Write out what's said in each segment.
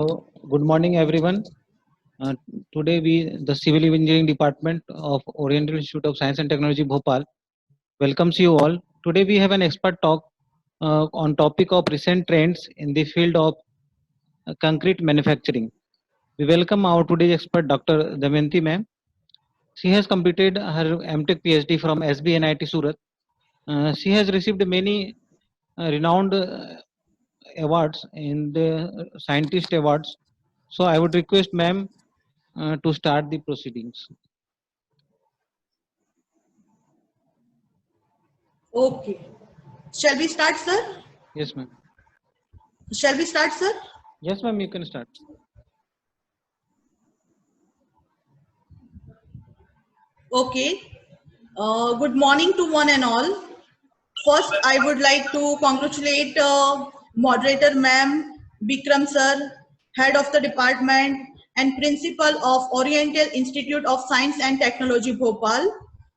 So, good morning, everyone. Uh, Today, the Civil Engineering Department of Oriental Institute of Science and Technology, Bhopal, welcomes you all. Today, we have an expert talk on topic of recent trends in the field of concrete manufacturing. We welcome our today's expert, Dr. Damayanti ma'am. She has completed her MTech PhD from SBNIT Surat. She has received many renowned awards in the scientist awards. So, I would request ma'am to start the proceedings. Okay. Shall we start, sir? Yes, ma'am. Shall we start, sir? Yes, ma'am, you can start. Okay. Good morning to one and all. First, I would like to congratulate moderator ma'am, Bikram sir, head of the department and principal of Oriental Institute of Science and Technology, Bhopal.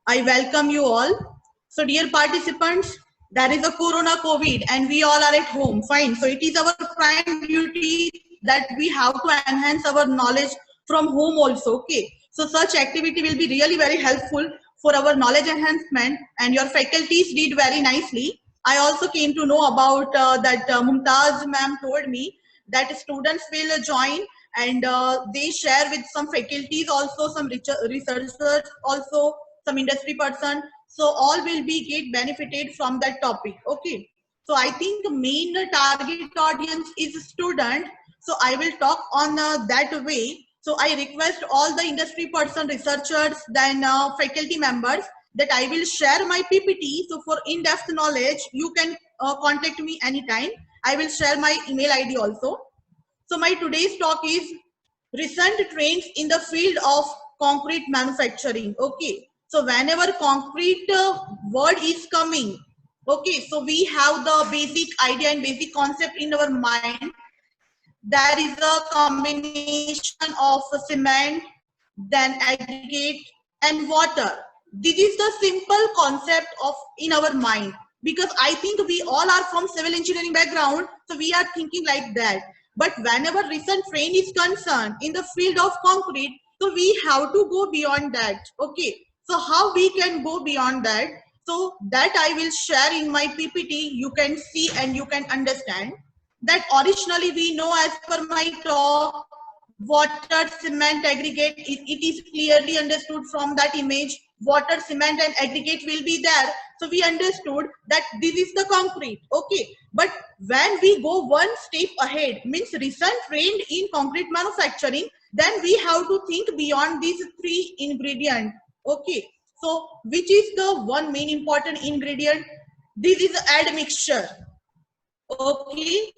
I welcome you all. So dear participants, there is a corona COVID and we all are at home. Fine. So it is our prime duty that we have to enhance our knowledge from home also. Okay. So such activity will be really very helpful for our knowledge enhancement, and your faculties did very nicely. I also came to know about that Mumtaz ma'am told me that students will join and they share with some faculties also, some researchers also, some industry person. So all will be get benefited from that topic. Okay. So I think main target audience is student. So I will talk on that way. So I request all the industry person, researchers, then faculty members that I will share my PPT. So for in-depth knowledge, you can contact me anytime. I will share my email ID also. So my today's talk is recent trends in the field of concrete manufacturing. Okay. So whenever concrete word is coming, okay, so we have the basic idea and basic concept in our mind. There is a combination of cement, then aggregate and water. This is the simple concept of in our mind, because I think we all are from civil engineering background, so we are thinking like that. But whenever recent trend is concerned in the field of concrete, so we have to go beyond that. Okay, so how we can go beyond that? So that I will share in my PPT. You can see and you can understand that originally we know, as per my talk, water, cement, aggregate, it is clearly understood from that image. Water, cement and aggregate will be there. So we understood that this is the concrete. Okay. But when we go one step ahead, means recent trend in concrete manufacturing, then we have to think beyond these three ingredients. Okay. So which is the one main important ingredient? This is admixture. Okay,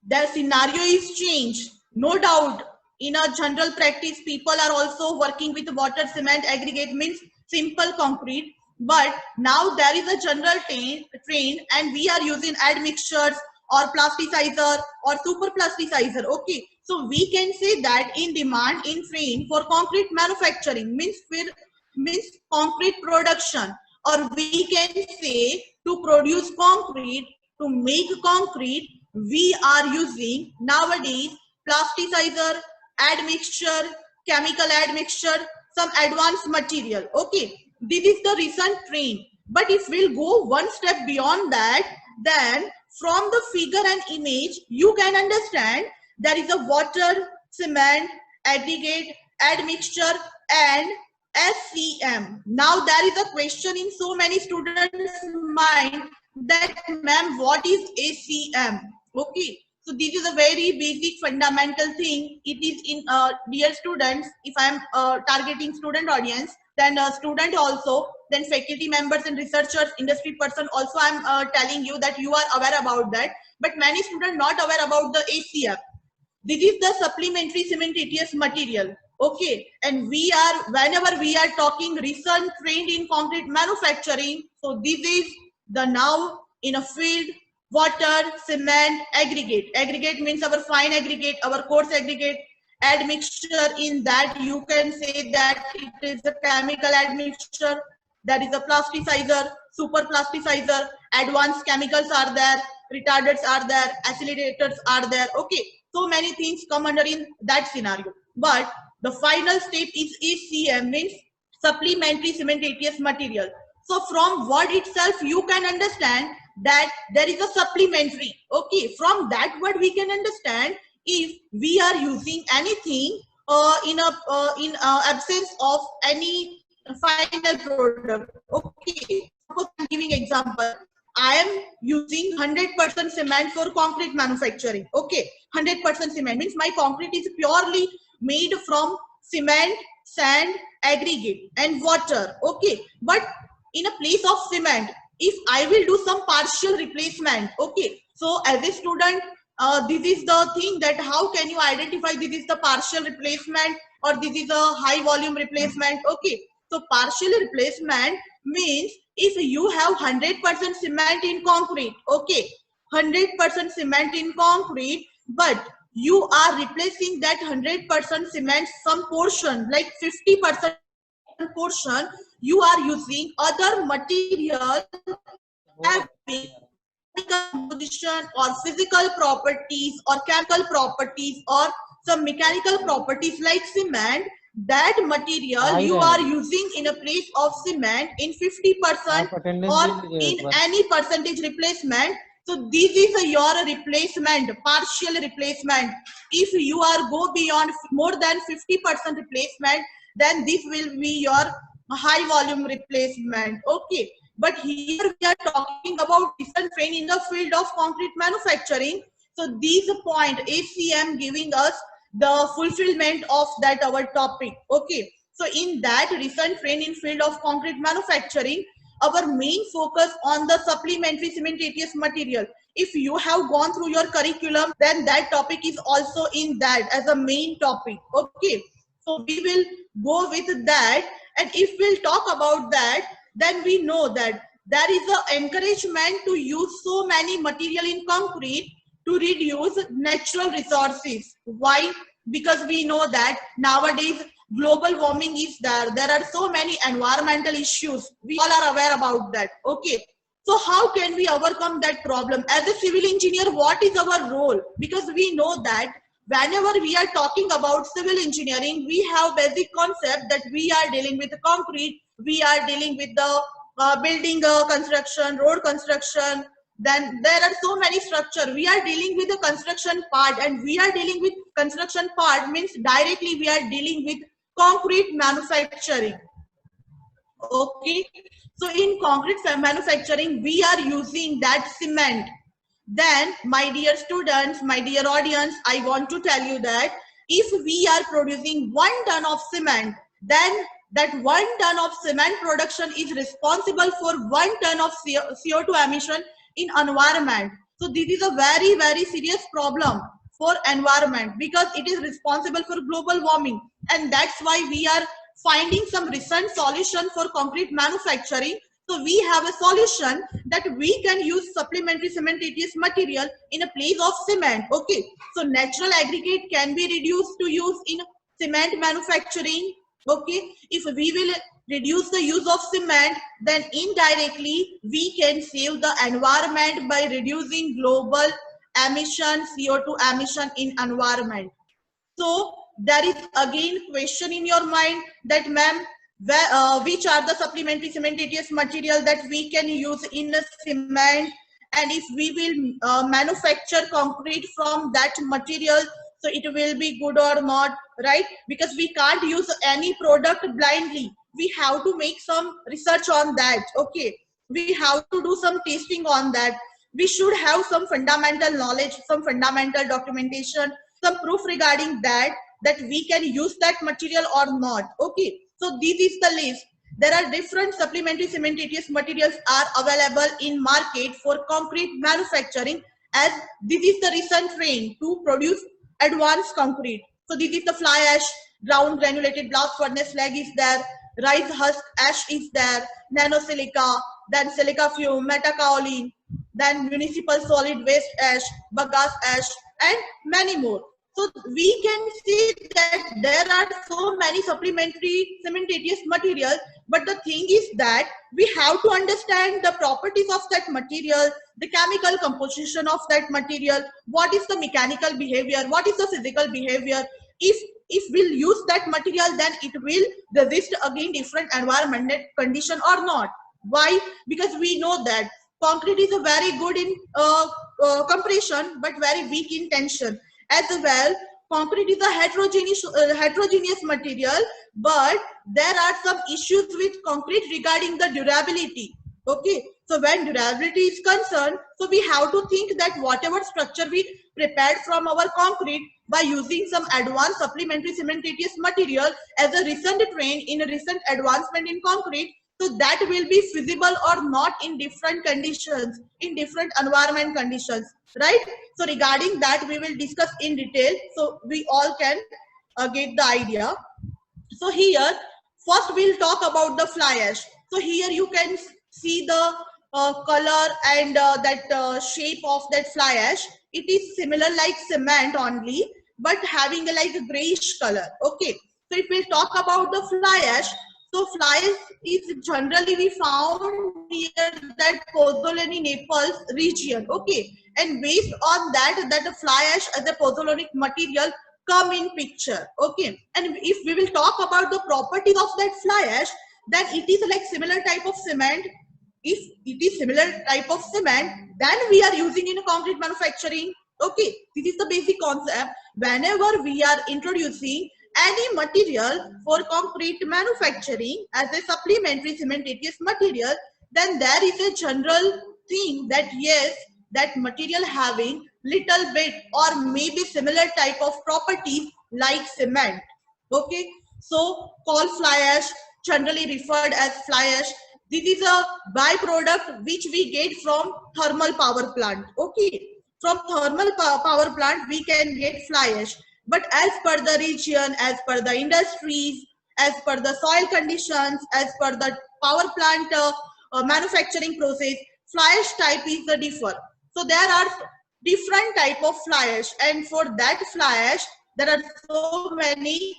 the scenario is changed. No doubt, in a general practice, people are also working with water, cement, aggregate, means simple concrete. But now there is a general trend and we are using admixtures or plasticizer or super plasticizer. Okay, so we can say that in demand in trend for concrete manufacturing, means concrete production, or we can say to produce concrete, to make concrete, we are using nowadays plasticizer, admixture, chemical admixture, some advanced material. Okay, this is the recent trend. But if we'll go one step beyond that, then from the figure and image, you can understand there is a water, cement, aggregate, admixture, and SCM. Now there is a question in so many students' mind that, ma'am, what is ACM? Okay, so this is a very basic fundamental thing. It is in dear students, if I am targeting student audience, then student also, then faculty members and researchers, industry person also, I am telling you that you are aware about that. But many students not aware about the ACM. This is the supplementary cementitious material. Okay, and we are, whenever we are talking recent trend in concrete manufacturing, so this is the now in a field, water, cement, aggregate. Aggregate means our fine aggregate, our coarse aggregate. Admixture, in that you can say that it is a chemical admixture, that is a plasticizer, super plasticizer, advanced chemicals are there, retardants are there, accelerators are there. Okay, so many things come under in that scenario. But the final step is SCM, means supplementary cementitious material. So from word itself, you can understand that there is a supplementary. Okay, from that word we can understand if we are using anything in absence of any final product. Okay, suppose I'm giving example. I am using 100% cement for concrete manufacturing. Okay, 100% cement means my concrete is purely made from cement, sand, aggregate and water. Okay, but in a place of cement, if I will do some partial replacement, okay, so as a student, this is the thing that how can you identify this is the partial replacement or this is a high volume replacement. Okay, so partial replacement means if you have 100% cement in concrete, okay, 100% cement in concrete, but you are replacing that 100% cement some portion like 50% portion, you are using other material having composition or physical properties or chemical properties or some mechanical properties like cement. That material you are using in a place of cement in 50% or in any percentage replacement. So this is your replacement, partial replacement. If you are go beyond more than 50% replacement, then this will be your high volume replacement. Okay, but here we are talking about recent trend in the field of concrete manufacturing. So this point ACM giving us the fulfillment of that our topic. Okay, so in that recent trend in field of concrete manufacturing, our main focus on the supplementary cementitious material. If you have gone through your curriculum, then that topic is also in that as a main topic. Okay, so we will go with that, and if we'll talk about that, then we know that there is an encouragement to use so many material in concrete to reduce natural resources. Why? Because we know that nowadays global warming is there. There are so many environmental issues. We all are aware about that. Okay. So how can we overcome that problem? As a civil engineer, what is our role? Because we know that whenever we are talking about civil engineering, we have basic concept that we are dealing with concrete, we are dealing with the building construction, road construction. Then there are so many structure. We are dealing with the construction part, and we are dealing with construction part means directly we are dealing with concrete manufacturing. Okay, so in concrete manufacturing, we are using that cement. Then, my dear students, my dear audience, I want to tell you that if we are producing 1 ton of cement, then that 1 ton of cement production is responsible for 1 ton of CO2 emission in environment. So this is a very, very serious problem for environment because it is responsible for global warming, and that's why we are finding some recent solution for concrete manufacturing. So we have a solution that we can use supplementary cementitious material in a place of cement. Okay, so natural aggregate can be reduced to use in cement manufacturing. Okay, if we will reduce the use of cement, then indirectly we can save the environment by reducing global emission, CO2 emission in environment. So there is again question in your mind that ma'am, which are the supplementary cementitious material that we can use in the cement, and if we will manufacture concrete from that material, so it will be good or not, right? Because we can't use any product blindly. We have to make some research on that. Okay, we have to do some testing on that. We should have some fundamental knowledge, some fundamental documentation, some proof regarding that we can use that material or not. Okay, so this is the list. There are different supplementary cementitious materials are available in market for concrete manufacturing, as this is the recent trend to produce advanced concrete. So this is the fly ash, ground granulated blast furnace slag is there, rice husk ash is there, nanosilica, then silica fume, metakaolin, then municipal solid waste ash, bagasse ash, and many more. So we can see that there are so many supplementary cementitious materials, but the thing is that we have to understand the properties of that material, the chemical composition of that material, what is the mechanical behavior, what is the physical behavior. If we'll use that material, then it will resist against different environmental condition or not. Why? Because we know that concrete is a very good in compression but very weak in tension. As well, concrete is a heterogeneous material, but there are some issues with concrete regarding the durability. Okay, so when durability is concerned, so we have to think that whatever structure we prepared from our concrete by using some advanced supplementary cementitious material as a recent trend in a recent advancement in concrete, so that will be feasible or not in different conditions, in different environment conditions, right? So regarding that, we will discuss in detail so we all can get the idea. So here, first we'll talk about the fly ash. So here you can see the color and that shape of that fly ash. It is similar like cement only, but having a like a grayish color. Okay. So if we talk about the fly ash, so fly ash is generally we found near that Pozzolani, Naples region. Okay. And based on that, that fly ash as a pozzolanic material come in picture. Okay, and if we will talk about the properties of that fly ash, then it is like similar type of cement. If it is similar type of cement, then we are using in concrete manufacturing. Okay, this is the basic concept. Whenever we are introducing any material for concrete manufacturing as a supplementary cementitious material, then there is a general thing that yes, that material having little bit or maybe similar type of properties like cement. Okay, so called fly ash, generally referred as fly ash. This is a byproduct which we get from thermal power plant. Okay, from thermal power plant we can get fly ash. But as per the region, as per the industries, as per the soil conditions, as per the power plant manufacturing process, fly ash type is the differ. So there are different type of fly ash, and for that fly ash there are so many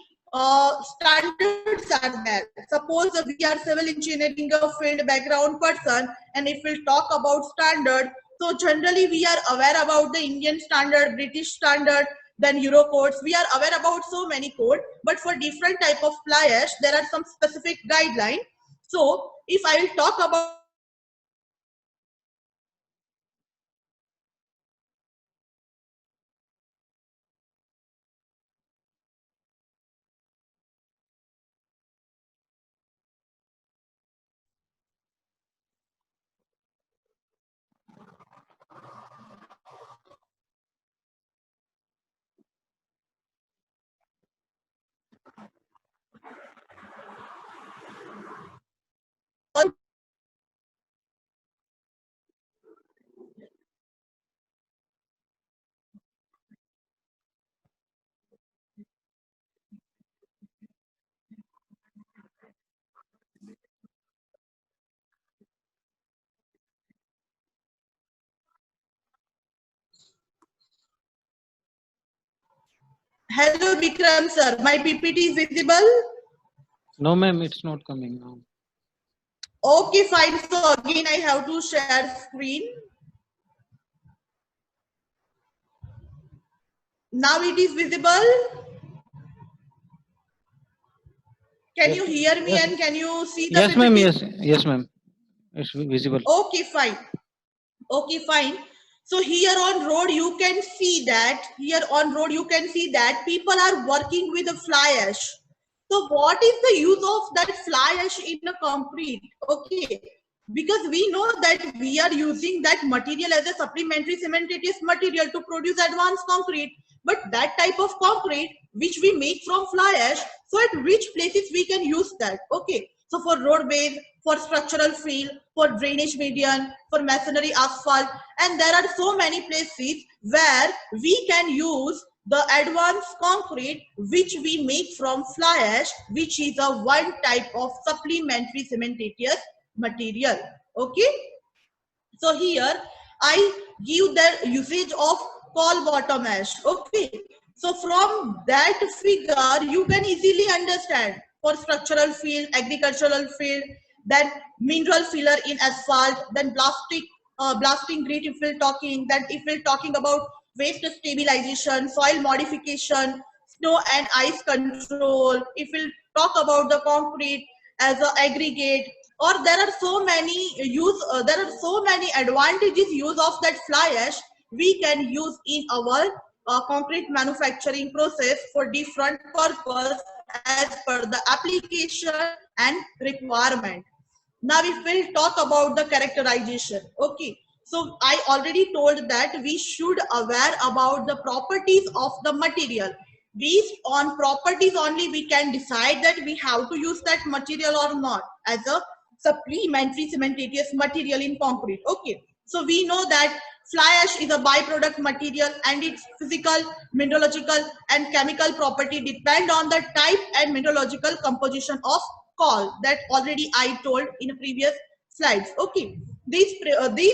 standards are there. Suppose we are civil engineering field background person, and if we talk about standard, so generally we are aware about the Indian standard, British standard, then Euro codes. We are aware about so many code, but for different type of fly ash there are some specific guidelines. So if I will talk about hello Bikram sir, my PPT is visible? No, ma'am, it's not coming now. Okay, fine. So again, I have to share screen. Now it is visible. Can Yes, you hear me yes, and can you see the yes, ma'am. PPT? Yes, ma'am. It's visible. Okay, fine. Okay, fine. So here on road, you can see that people are working with a fly ash. So what is the use of that fly ash in a concrete? Okay, because we know that we are using that material as a supplementary cementitious material to produce advanced concrete. But that type of concrete which we make from fly ash, so at which places we can use that? Okay, so for roadways, for structural field, for drainage median, for masonry asphalt, and there are so many places where we can use the advanced concrete which we make from fly ash, which is a one type of supplementary cementitious material. Okay, so here I give the usage of coal bottom ash. Okay, So from that figure, you can easily understand for structural field, agricultural field, then mineral filler in asphalt, then blasting grit if we're talking, then if we're talking about waste stabilization, soil modification, snow and ice control, if we'll talk about the concrete as an aggregate, or there are so many there are so many advantages use of that fly ash we can use in our concrete manufacturing process for different purpose as per the application and requirement. Now if we'll talk about the characterization, okay, so I already told that we should aware about the properties of the material. Based on properties only we can decide that we have to use that material or not as a supplementary cementitious material in concrete. Okay, so we know that fly ash is a byproduct material and its physical, mineralogical and chemical property depend on the type and mineralogical composition of coal that already I told in previous slides. Okay, these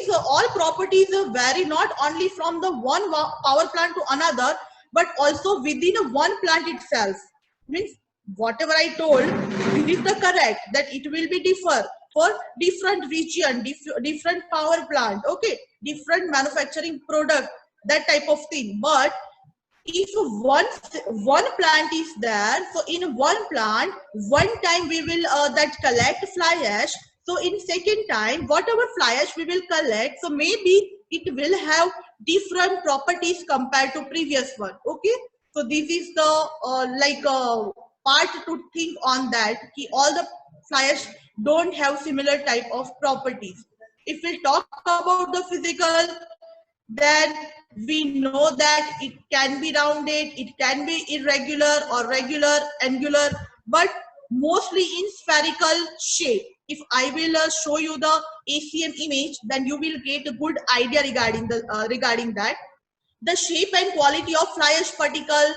all properties vary not only from the one power plant to another, but also within a one plant itself. Means whatever I told, this is the correct that it will be differ for different region, different power plant. Okay, different manufacturing product, that type of thing. But if one plant is there, so in one plant one time we will that collect fly ash, so in second time whatever fly ash we will collect, so maybe it will have different properties compared to previous one. Okay, so this is the part to think on that ki all the fly ash don't have similar type of properties. If we talk about the physical, then we know that it can be rounded, it can be irregular or regular, angular, but mostly in spherical shape. If I will show you the ACM image, then you will get a good idea regarding that. The shape and quality of fly ash particle,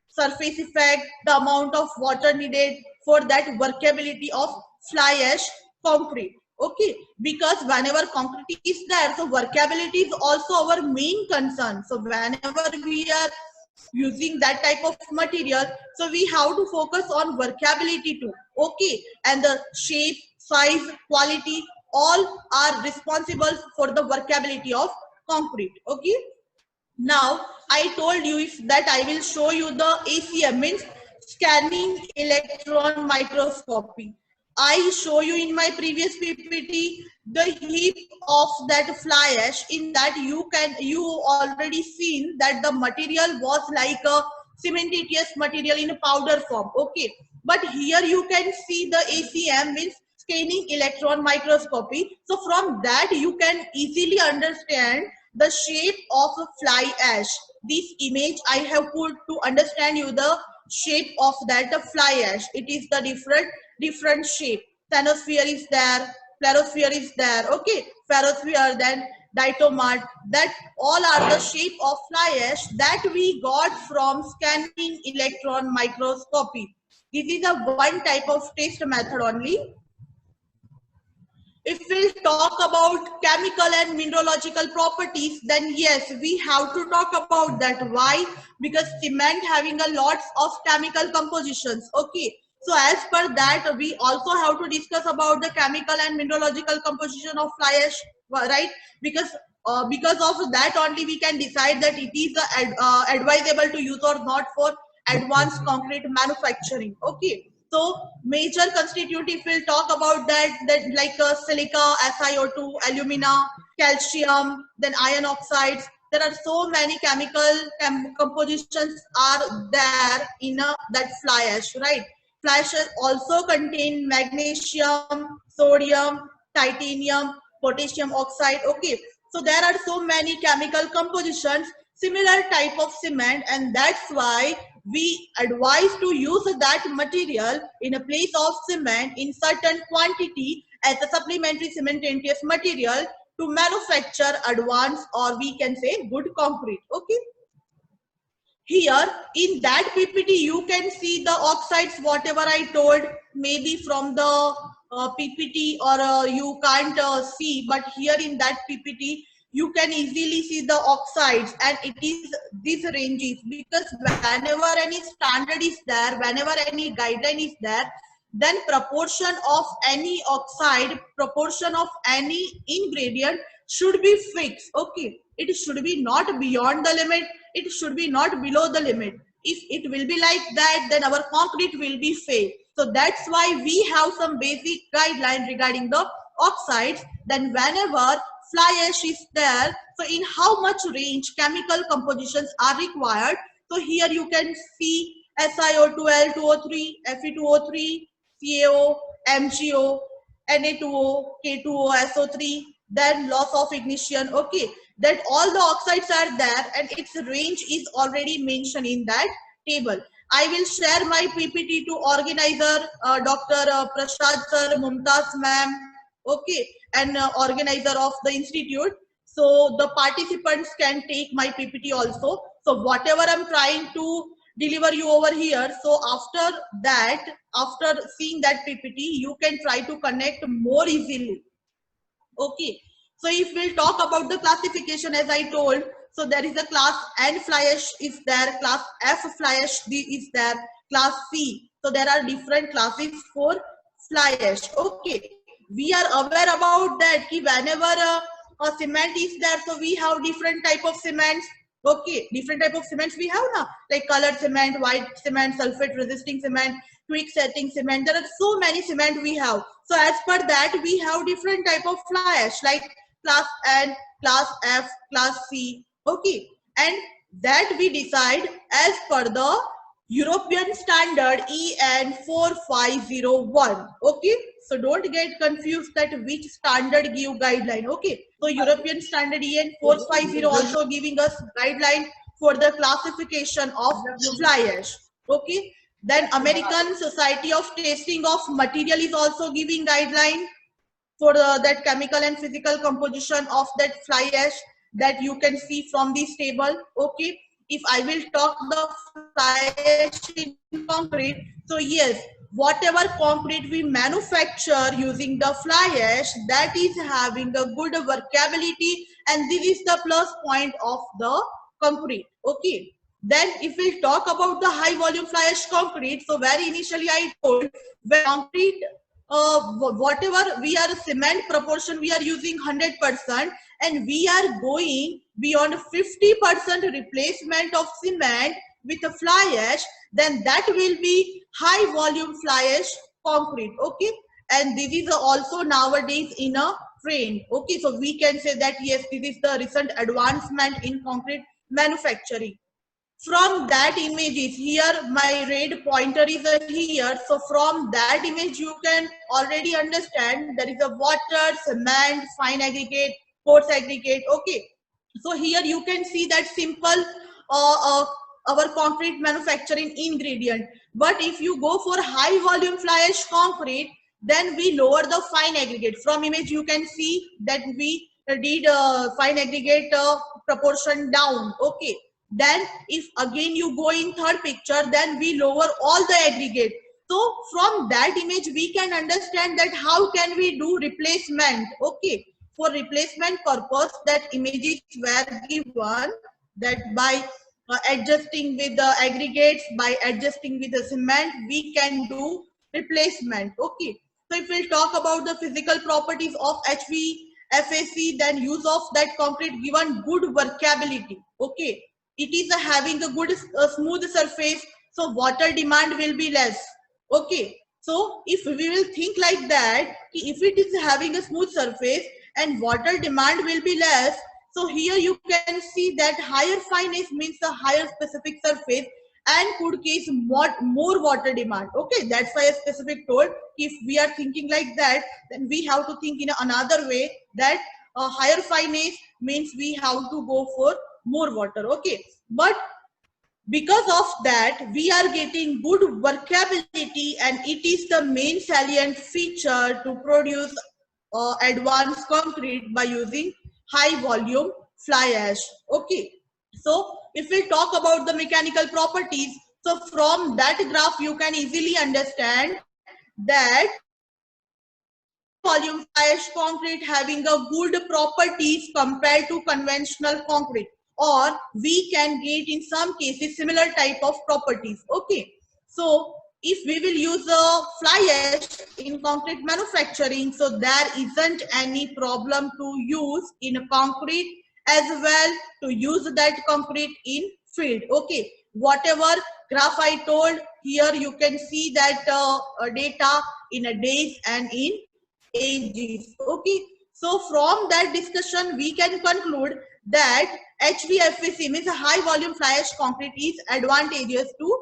surface effect, the amount of water needed for that workability of fly ash concrete. Okay, because whenever concrete is there, so workability is also our main concern. So whenever we are using that type of material, so we have to focus on workability too. Okay, and the shape, size, quality, all are responsible for the workability of concrete. Okay, now I told you if that I will show you the ACM, means scanning electron microscopy. I show you in my previous PPT the heap of that fly ash. In that you already seen that the material was like a cementitious material in a powder form. Okay, but here you can see the ACM, means scanning electron microscopy. So from that you can easily understand the shape of a fly ash. This image I have put to understand you the shape of that fly ash. It is the different shape. Thanosphere is there, plerosphere is there. Okay, ferrosphere, then diatomat. That all are the shape of fly ash that we got from scanning electron microscopy. This is a one type of test method only. If we'll talk about chemical and mineralogical properties, then yes, we have to talk about that. Why? Because cement having a lots of chemical compositions. Okay, so as per that, we also have to discuss about the chemical and mineralogical composition of fly ash, right? Because of that only we can decide that it is advisable to use or not for advanced concrete manufacturing. Okay, so major constituent, if we'll talk about that like silica, SiO2, alumina, calcium, then iron oxides. There are so many chemical compositions are there in that fly ash, right? Fly ash also contain magnesium, sodium, titanium, potassium oxide. Okay, so there are so many chemical compositions, similar type of cement, and that's why we advise to use that material in a place of cement in certain quantity as a supplementary cementitious material to manufacture advanced, or we can say good concrete. Okay, here in that PPT you can see the oxides whatever I told, maybe from the PPT or you can't see, but here in that PPT you can easily see the oxides, and it is these ranges, because whenever any standard is there, whenever any guideline is there, then proportion of any oxide, proportion of any ingredient should be fixed. Okay, it should be not beyond the limit, it should be not below the limit. If it will be like that, then our concrete will be fake. So that's why we have some basic guideline regarding the oxides. Then whenever fly ash is there, so in how much range chemical compositions are required. So here you can see SiO2, L2O3, Fe2O3, CaO, MgO, Na2O, K2O, SO3, then loss of ignition. Okay, that all the oxides are there, and its range is already mentioned in that table. I will share my PPT to organizer, Dr. Prasad sir, Mumtaz ma'am, okay, and organizer of the institute. So the participants can take my PPT also. So whatever I'm trying to deliver you over here, so after that, after seeing that PPT, you can try to connect more easily. Okay, so if we'll talk about the classification, as I told, so there is a class N fly ash is there, class F fly ash is there, class C. So there are different classes for fly ash. Okay, we are aware about that ki whenever a cement is there, so we have different type of cements. Okay, different type of cements we have now, like colored cement, white cement, sulfate resisting cement, quick setting cement. There are so many cement we have. So as per that, we have different type of fly ash, like class N, class F, class C. Okay, and that we decide as per the European standard EN 4501. Okay, so don't get confused that which standard give guideline. Okay, so European standard EN 450 also giving us guideline for the classification of fly ash. Okay, then American Society of Testing of Material is also giving guideline for that chemical and physical composition of that fly ash that you can see from this table. Okay, if I will talk the fly ash in concrete, so yes, whatever concrete we manufacture using the fly ash, that is having a good workability, and this is the plus point of the concrete. Okay, then if we talk about the high volume fly ash concrete, so very initially I told, when concrete whatever we are cement proportion we are using 100%, and we are going beyond 50% replacement of cement with a fly ash, then that will be high volume fly ash concrete. Okay, and this is also nowadays in a trend. Okay, so we can say that yes, this is the recent advancement in concrete manufacturing. From that images here, my red pointer is here, so from that image you can already understand there is a water, cement, fine aggregate, coarse aggregate. Okay, so here you can see that simple our concrete manufacturing ingredient. But if you go for high volume fly ash concrete, then we lower the fine aggregate. From image you can see that we did fine aggregate proportion down. Okay, then if again you go in third picture, then we lower all the aggregate. So from that image we can understand that how can we do replacement. Okay, for replacement purpose, that images were given that by adjusting with the aggregates, by adjusting with the cement, we can do replacement. Okay, so if we talk about the physical properties of HVFAC, then use of that concrete given good workability. Okay, it is having a good smooth surface, so water demand will be less. Okay, so if we will think like that, if it is having a smooth surface and water demand will be less, so here you can see that higher fineness means a higher specific surface and could case more water demand. Okay, that's why a specific told, if we are thinking like that, then we have to think in another way that higher fineness means we have to go for more water. Okay, but because of that we are getting good workability, and it is the main salient feature to produce advanced concrete by using high volume fly ash. Okay, so if we talk about the mechanical properties, so from that graph you can easily understand that volume fly ash concrete having a good properties compared to conventional concrete, or we can get in some cases similar type of properties. Okay, so if we will use a fly ash in concrete manufacturing, so there isn't any problem to use in concrete as well to use that concrete in field. Okay, whatever graph I told here, you can see that data in a days and in ages. Okay, so from that discussion we can conclude that HVFAC means a high volume fly ash concrete is advantageous to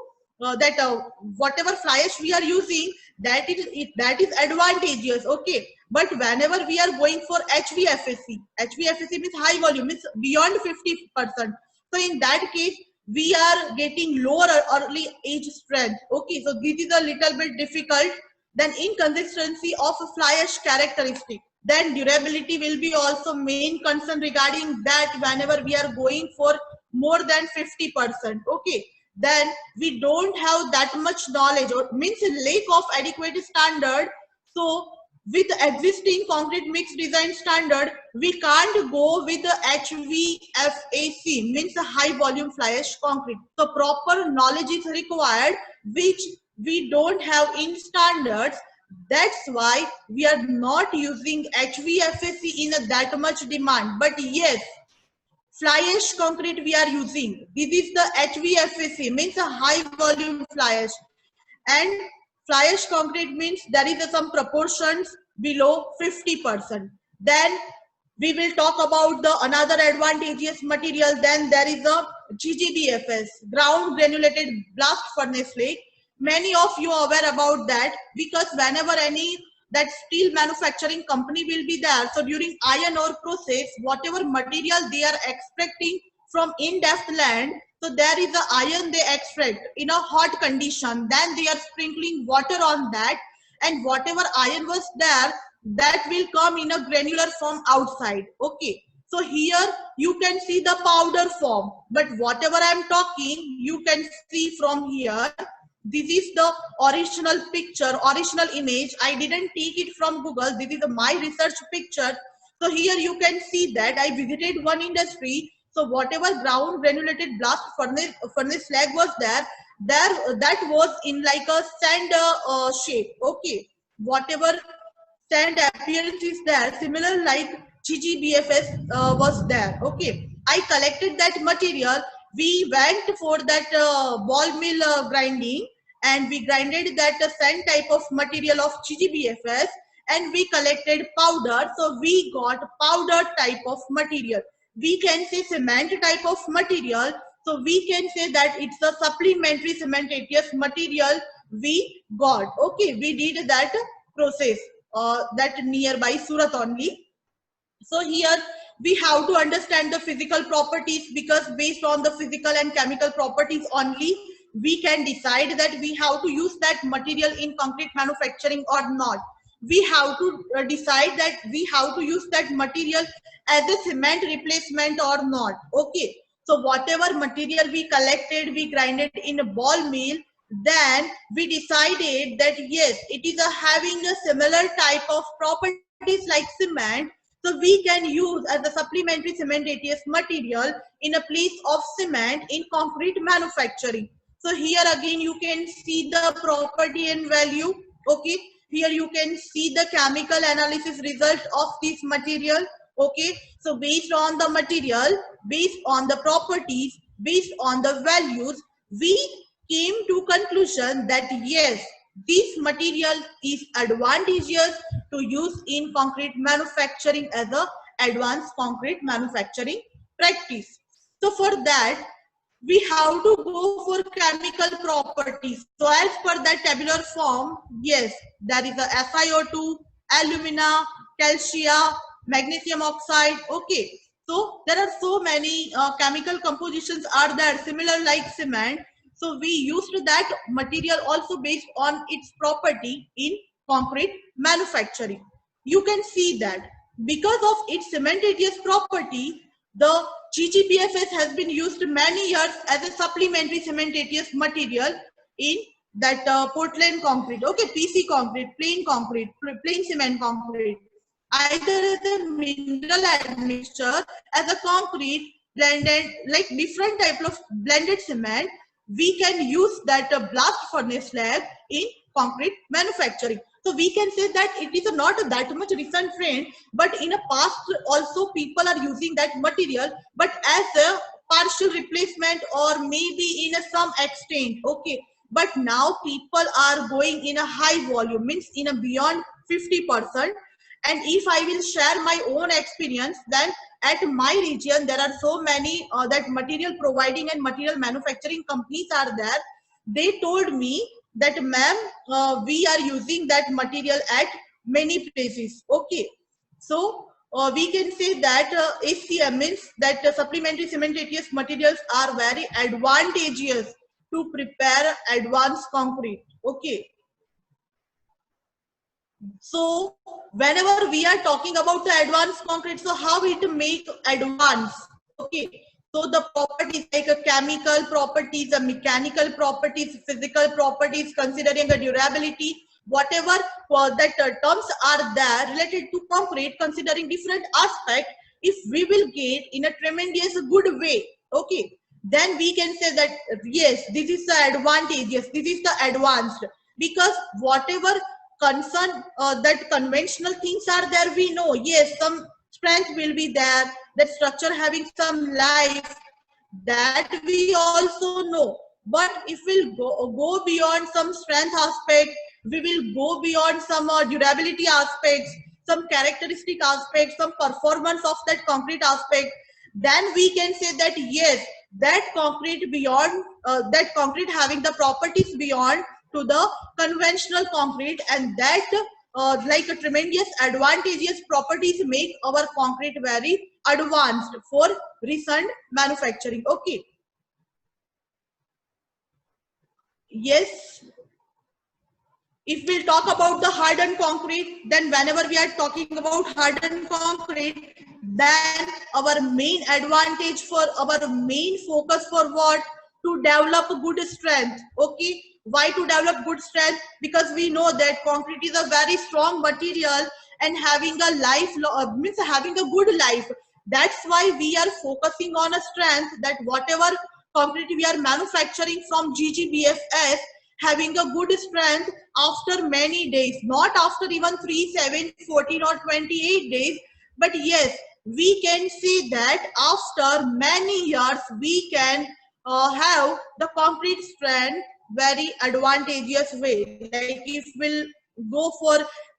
whatever fly ash we are using, that is advantageous. Okay, but whenever we are going for HVFAC means high volume, means beyond 50%. So in that case we are getting lower early age strength. Okay, so this is a little bit difficult. Then inconsistency of fly ash characteristic, then durability will be also main concern regarding that whenever we are going for more than 50%. Okay, then we don't have that much knowledge, or means lack of adequate standard. So with existing concrete mix design standard, we can't go with the HVFAC, means a high volume fly ash concrete. So proper knowledge is required, which we don't have in standards. That's why we are not using HVFAC in that much demand. But yes, fly ash concrete we are using. This is the HVFAC, means a high volume fly ash. And fly ash concrete means there is some proportions below 50%. Then we will talk about the another advantageous material. Then there is a GGBFS, ground granulated blast furnace flake. Many of you are aware about that, because whenever any that steel manufacturing company will be there, so during iron ore process, whatever material they are extracting from in-depth land, so there is a iron they extract in a hot condition, then they are sprinkling water on that, and whatever iron was there, that will come in a granular form outside. Okay, so here you can see the powder form, but whatever I am talking, you can see from here. This is the original picture, original image. I didn't take it from Google. This is my research picture. So here you can see that I visited one industry. So whatever ground granulated blast furnace slag was there, that was in like a sand shape. Okay, whatever sand appearance is there, similar like GGBFS was there. Okay, I collected that material. We went for that ball mill grinding, and we grinded that sand type of material of GGBFS, and we collected powder. So we got powder type of material. We can say cement type of material. So we can say that it's a supplementary cementitious material we got. Okay, we did that process that nearby Surat only. So here we have to understand the physical properties, because based on the physical and chemical properties only, we can decide that we have to use that material in concrete manufacturing or not. We have to decide that we have to use that material as a cement replacement or not. Okay, so whatever material we collected, we grinded in a ball mill, then we decided that yes, it is having a similar type of properties like cement, so we can use as a supplementary cementitious material in a place of cement in concrete manufacturing. So here again you can see the property and value. Okay, here you can see the chemical analysis result of this material. Okay, so based on the material, based on the properties, based on the values, we came to conclusion that yes, this material is advantageous to use in concrete manufacturing as a advanced concrete manufacturing practice. So for that, we have to go for chemical properties. So as per that tabular form, yes, there is a SiO2, alumina, calcium, magnesium oxide. Okay, so there are so many chemical compositions are there, similar like cement. So we used that material also based on its property in concrete manufacturing. You can see that because of its cementitious property, the GGBFS has been used many years as a supplementary cementitious material in that Portland concrete, okay, PC concrete, plain concrete, plain cement concrete, either as a mineral admixture, as a concrete blended, like different type of blended cement, we can use that blast furnace slag in concrete manufacturing. So we can say that it is not that much recent trend, but in a past also people are using that material, but as a partial replacement or maybe in a some extent, okay. But now people are going in a high volume, means in a beyond 50%. And if I will share my own experience, then at my region there are so many that material providing and material manufacturing companies are there. They told me that ma'am, we are using that material at many places, okay. So we can say that ACM means that supplementary cementitious materials are very advantageous to prepare advanced concrete, okay. So whenever we are talking about the advanced concrete, so how it make advanced, okay. So the properties like a chemical properties, a mechanical properties, physical properties, considering the durability, whatever that terms are there related to concrete, considering different aspect, if we will get in a tremendous good way, okay, then we can say that yes, this is the advantage, yes, this is the advanced, because whatever concern that conventional things are there, we know yes, some strength will be there, that structure having some life, that we also know. But if we'll go beyond some strength aspect, we will go beyond some durability aspects, some characteristic aspects, some performance of that concrete aspect, then we can say that yes, that concrete beyond that concrete having the properties beyond to the conventional concrete, and that like a tremendous advantageous properties make our concrete very advanced for recent manufacturing, okay. Yes, if we'll talk about the hardened concrete, then whenever we are talking about hardened concrete, then our main advantage for our main focus for what? To develop good strength, okay. Why to develop good strength? Because we know that concrete is a very strong material and having a life means having a good life. That's why we are focusing on a strength, that whatever concrete we are manufacturing from GGBFS having a good strength after many days, not after even 3, 7, 14 or 28 days, but yes, we can see that after many years we can have the concrete strength very advantageous way. Like if we'll go for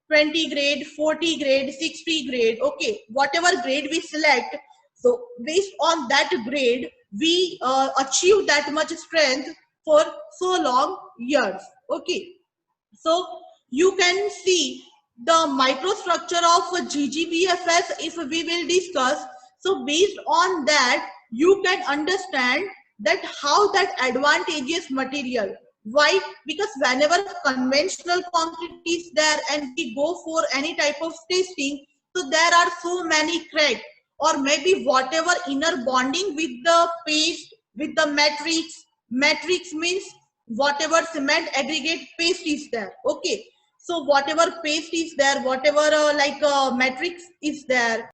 20 grade, 40 grade, 60 grade, okay, whatever grade we select, so based on that grade, we achieve that much strength for so long years, okay. So you can see the microstructure of GGBFS if we will discuss. So based on that, you can understand that how that advantageous material. Why? Because whenever conventional concrete is there and we go for any type of testing, so there are so many cracks or maybe whatever inner bonding with the paste, with the matrix. Matrix means whatever cement aggregate paste is there, okay. So whatever paste is there, whatever matrix is there,